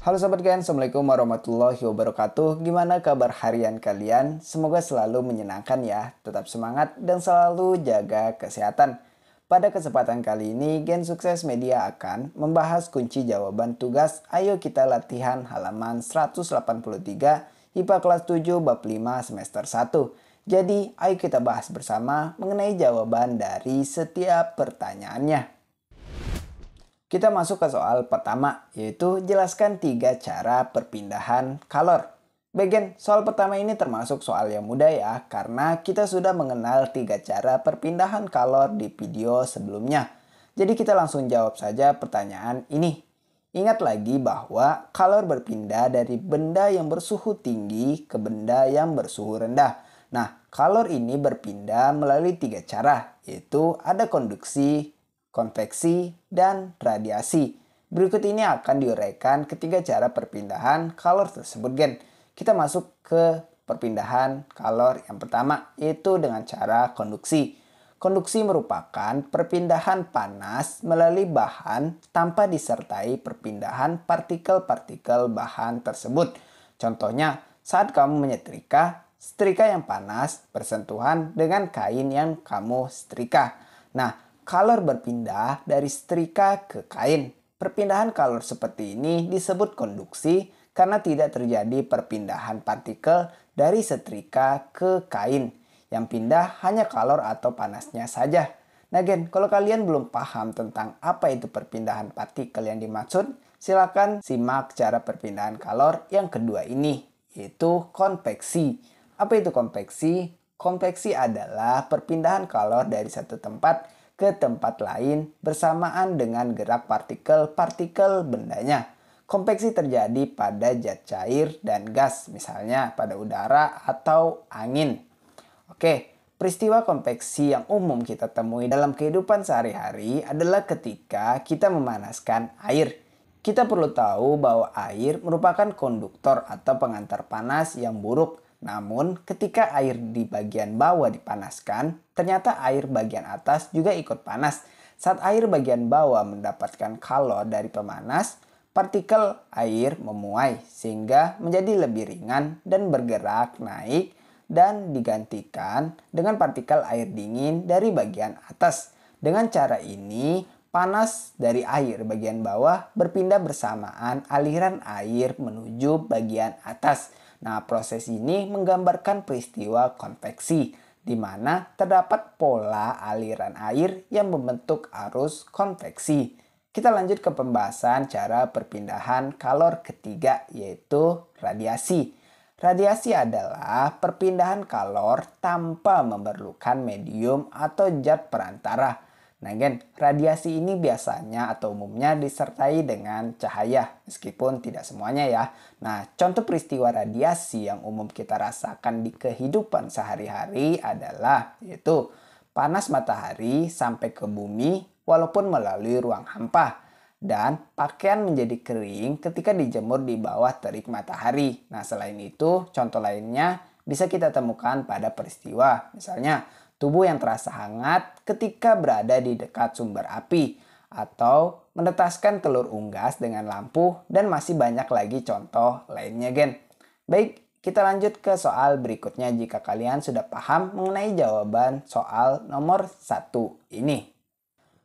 Halo Sobat Gen, Assalamualaikum warahmatullahi wabarakatuh. Gimana kabar harian kalian? Semoga selalu menyenangkan ya. Tetap semangat dan selalu jaga kesehatan. Pada kesempatan kali ini, Gen Sukses Media akan membahas kunci jawaban tugas Ayo Kita Latihan halaman 183 IPA kelas 7 bab 5 semester 1. Jadi, ayo kita bahas bersama mengenai jawaban dari setiap pertanyaannya. Kita masuk ke soal pertama, yaitu jelaskan 3 cara perpindahan kalor. Bagian soal pertama ini termasuk soal yang mudah ya, karena kita sudah mengenal 3 cara perpindahan kalor di video sebelumnya. Jadi kita langsung jawab saja pertanyaan ini. Ingat lagi bahwa kalor berpindah dari benda yang bersuhu tinggi ke benda yang bersuhu rendah. Nah, kalor ini berpindah melalui 3 cara, yaitu ada konduksi, konveksi, dan radiasi. Berikut ini akan diuraikan ketiga cara perpindahan kalor tersebut, Gen. Kita masuk ke perpindahan kalor yang pertama, yaitu dengan cara konduksi. Konduksi merupakan perpindahan panas melalui bahan tanpa disertai perpindahan partikel-partikel bahan tersebut. Contohnya, saat kamu menyetrika, setrika yang panas bersentuhan dengan kain yang kamu setrika. Nah, kalor berpindah dari setrika ke kain. Perpindahan kalor seperti ini disebut konduksi karena tidak terjadi perpindahan partikel dari setrika ke kain. Yang pindah hanya kalor atau panasnya saja. Nah Gen, kalau kalian belum paham tentang apa itu perpindahan partikel yang dimaksud, silakan simak cara perpindahan kalor yang kedua ini, yaitu konveksi. Apa itu konveksi? Konveksi adalah perpindahan kalor dari satu tempat ke tempat lain bersamaan dengan gerak partikel-partikel bendanya. Konveksi terjadi pada zat cair dan gas, misalnya pada udara atau angin. Oke, peristiwa konveksi yang umum kita temui dalam kehidupan sehari-hari adalah ketika kita memanaskan air. Kita perlu tahu bahwa air merupakan konduktor atau pengantar panas yang buruk. Namun, ketika air di bagian bawah dipanaskan, ternyata air bagian atas juga ikut panas. Saat air bagian bawah mendapatkan kalor dari pemanas, partikel air memuai sehingga menjadi lebih ringan dan bergerak naik dan digantikan dengan partikel air dingin dari bagian atas. Dengan cara ini, panas dari air bagian bawah berpindah bersamaan aliran air menuju bagian atas. Nah, proses ini menggambarkan peristiwa konveksi, di mana terdapat pola aliran air yang membentuk arus konveksi. Kita lanjut ke pembahasan cara perpindahan kalor ketiga, yaitu radiasi. Radiasi adalah perpindahan kalor tanpa memerlukan medium atau zat perantara. Nah Gen, radiasi ini biasanya atau umumnya disertai dengan cahaya, meskipun tidak semuanya ya. Nah, contoh peristiwa radiasi yang umum kita rasakan di kehidupan sehari-hari adalah yaitu panas matahari sampai ke bumi walaupun melalui ruang hampa. Dan pakaian menjadi kering ketika dijemur di bawah terik matahari. Nah, selain itu, contoh lainnya bisa kita temukan pada peristiwa, misalnya tubuh yang terasa hangat ketika berada di dekat sumber api, atau menetaskan telur unggas dengan lampu, dan masih banyak lagi contoh lainnya Gen. Baik, kita lanjut ke soal berikutnya jika kalian sudah paham mengenai jawaban soal nomor 1 ini.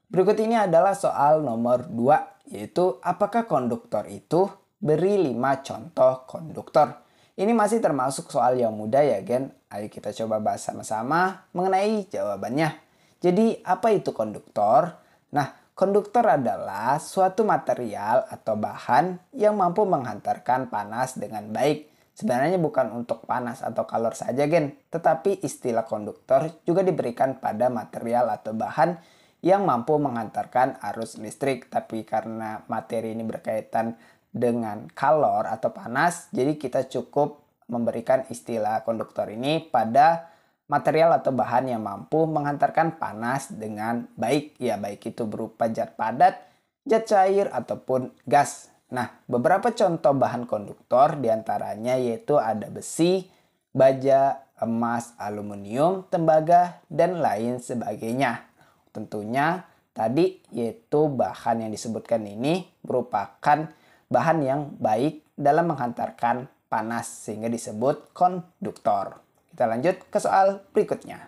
Berikut ini adalah soal nomor 2, yaitu apakah konduktor itu? Beri 5 contoh konduktor. Ini masih termasuk soal yang mudah ya Gen. Ayo kita coba bahas sama-sama mengenai jawabannya. Jadi apa itu konduktor? Nah, konduktor adalah suatu material atau bahan yang mampu menghantarkan panas dengan baik. Sebenarnya bukan untuk panas atau kalor saja Gen, tetapi istilah konduktor juga diberikan pada material atau bahan yang mampu menghantarkan arus listrik. Tapi karena materi ini berkaitan dengan kalor atau panas, jadi kita cukup memberikan istilah konduktor ini pada material atau bahan yang mampu menghantarkan panas dengan baik. Ya, baik itu berupa zat padat, zat cair, ataupun gas. Nah, beberapa contoh bahan konduktor diantaranya yaitu ada besi, baja, emas, aluminium, tembaga, dan lain sebagainya. Tentunya tadi, yaitu bahan yang disebutkan ini merupakan bahan yang baik dalam menghantarkan panas sehingga disebut konduktor. Kita lanjut ke soal berikutnya.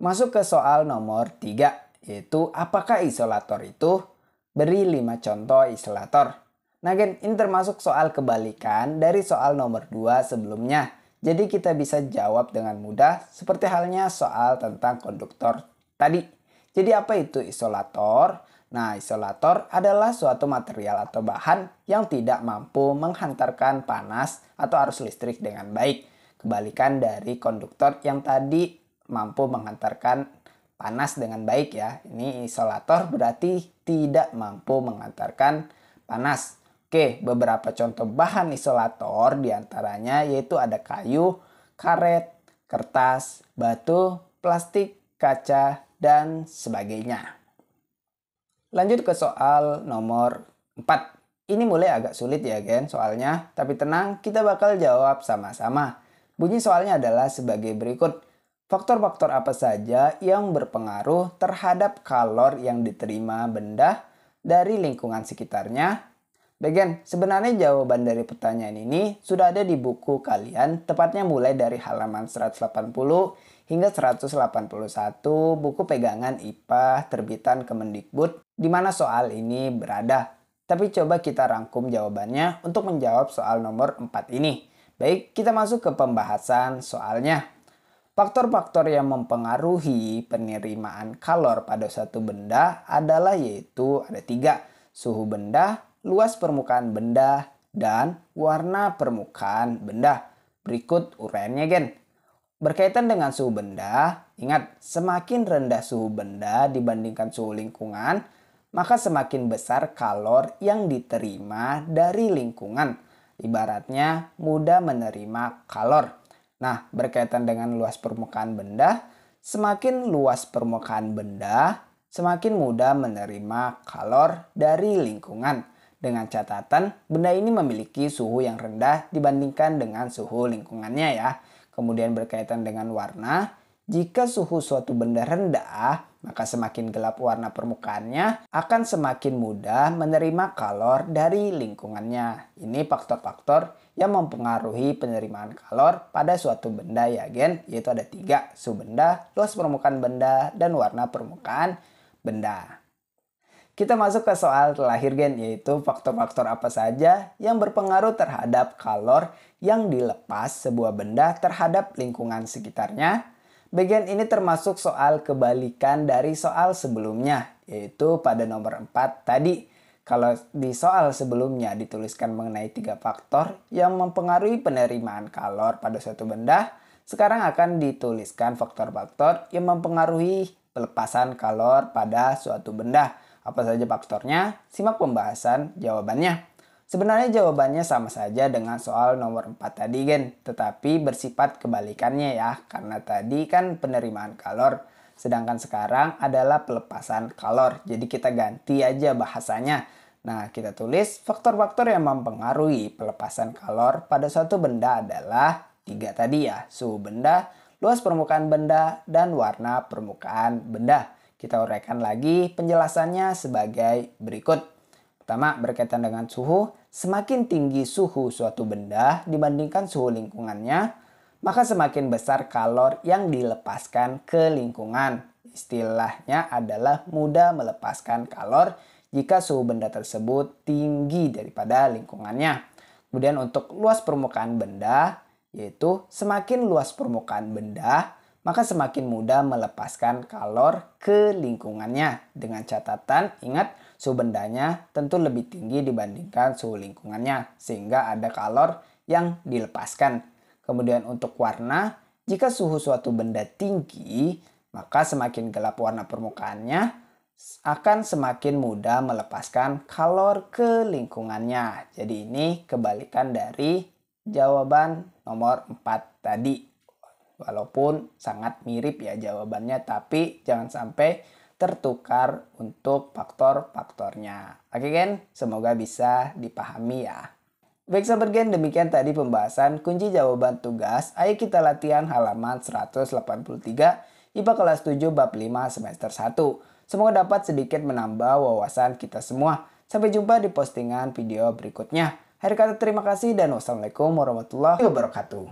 Masuk ke soal nomor 3, yaitu apakah isolator itu? Beri 5 contoh isolator. Nah gen, ini termasuk soal kebalikan dari soal nomor 2 sebelumnya. Jadi kita bisa jawab dengan mudah seperti halnya soal tentang konduktor tadi. Jadi apa itu isolator? Nah, isolator adalah suatu material atau bahan yang tidak mampu menghantarkan panas atau arus listrik dengan baik. Kebalikan dari konduktor yang tadi mampu menghantarkan panas dengan baik ya. Ini isolator berarti tidak mampu menghantarkan panas. Oke, beberapa contoh bahan isolator diantaranya yaitu ada kayu, karet, kertas, batu, plastik, kaca, dan sebagainya. Lanjut ke soal nomor 4. Ini mulai agak sulit ya gen soalnya, tapi tenang, kita bakal jawab sama-sama. Bunyi soalnya adalah sebagai berikut. Faktor-faktor apa saja yang berpengaruh terhadap kalor yang diterima benda dari lingkungan sekitarnya? Bagian, sebenarnya jawaban dari pertanyaan ini sudah ada di buku kalian, tepatnya mulai dari halaman 180 hingga 181 buku pegangan IPA terbitan Kemendikbud, di mana soal ini berada. Tapi coba kita rangkum jawabannya untuk menjawab soal nomor 4 ini. Baik, kita masuk ke pembahasan soalnya. Faktor-faktor yang mempengaruhi penerimaan kalor pada suatu benda adalah yaitu ada 3. Suhu benda, luas permukaan benda, dan warna permukaan benda. Berikut uraiannya gen. Berkaitan dengan suhu benda, ingat semakin rendah suhu benda dibandingkan suhu lingkungan, maka semakin besar kalor yang diterima dari lingkungan. Ibaratnya mudah menerima kalor. Nah, berkaitan dengan luas permukaan benda, semakin luas permukaan benda, semakin mudah menerima kalor dari lingkungan. Dengan catatan, benda ini memiliki suhu yang rendah dibandingkan dengan suhu lingkungannya ya. Kemudian berkaitan dengan warna, jika suhu suatu benda rendah, maka semakin gelap warna permukaannya akan semakin mudah menerima kalor dari lingkungannya. Ini faktor-faktor yang mempengaruhi penerimaan kalor pada suatu benda ya gen, yaitu ada 3, suhu benda, luas permukaan benda, dan warna permukaan benda. Kita masuk ke soal terakhir gen, yaitu faktor-faktor apa saja yang berpengaruh terhadap kalor yang dilepas sebuah benda terhadap lingkungan sekitarnya. Bagian ini termasuk soal kebalikan dari soal sebelumnya, yaitu pada nomor 4 tadi. Kalau di soal sebelumnya dituliskan mengenai 3 faktor yang mempengaruhi penerimaan kalor pada suatu benda, sekarang akan dituliskan faktor-faktor yang mempengaruhi pelepasan kalor pada suatu benda. Apa saja faktornya? Simak pembahasan jawabannya. Sebenarnya jawabannya sama saja dengan soal nomor 4 tadi gen, tetapi bersifat kebalikannya ya, karena tadi kan penerimaan kalor, sedangkan sekarang adalah pelepasan kalor. Jadi kita ganti aja bahasanya. Nah, kita tulis faktor-faktor yang mempengaruhi pelepasan kalor pada suatu benda adalah 3 tadi ya, suhu benda, luas permukaan benda, dan warna permukaan benda. Kita uraikan lagi penjelasannya sebagai berikut. Pertama, berkaitan dengan suhu, semakin tinggi suhu suatu benda dibandingkan suhu lingkungannya, maka semakin besar kalor yang dilepaskan ke lingkungan. Istilahnya adalah mudah melepaskan kalor jika suhu benda tersebut tinggi daripada lingkungannya. Kemudian untuk luas permukaan benda, yaitu semakin luas permukaan benda, maka semakin mudah melepaskan kalor ke lingkungannya. Dengan catatan, ingat suhu bendanya tentu lebih tinggi dibandingkan suhu lingkungannya, sehingga ada kalor yang dilepaskan. Kemudian untuk warna, jika suhu suatu benda tinggi, maka semakin gelap warna permukaannya, akan semakin mudah melepaskan kalor ke lingkungannya. Jadi ini kebalikan dari jawaban nomor 4 tadi. Walaupun sangat mirip ya jawabannya, tapi jangan sampai tertukar untuk faktor-faktornya. Oke gen, semoga bisa dipahami ya. Baik sahabat gen, demikian tadi pembahasan kunci jawaban tugas. Ayo kita latihan halaman 183 IPA kelas 7 bab 5 semester 1. Semoga dapat sedikit menambah wawasan kita semua. Sampai jumpa di postingan video berikutnya. Akhir kata terima kasih dan wassalamualaikum warahmatullahi wabarakatuh.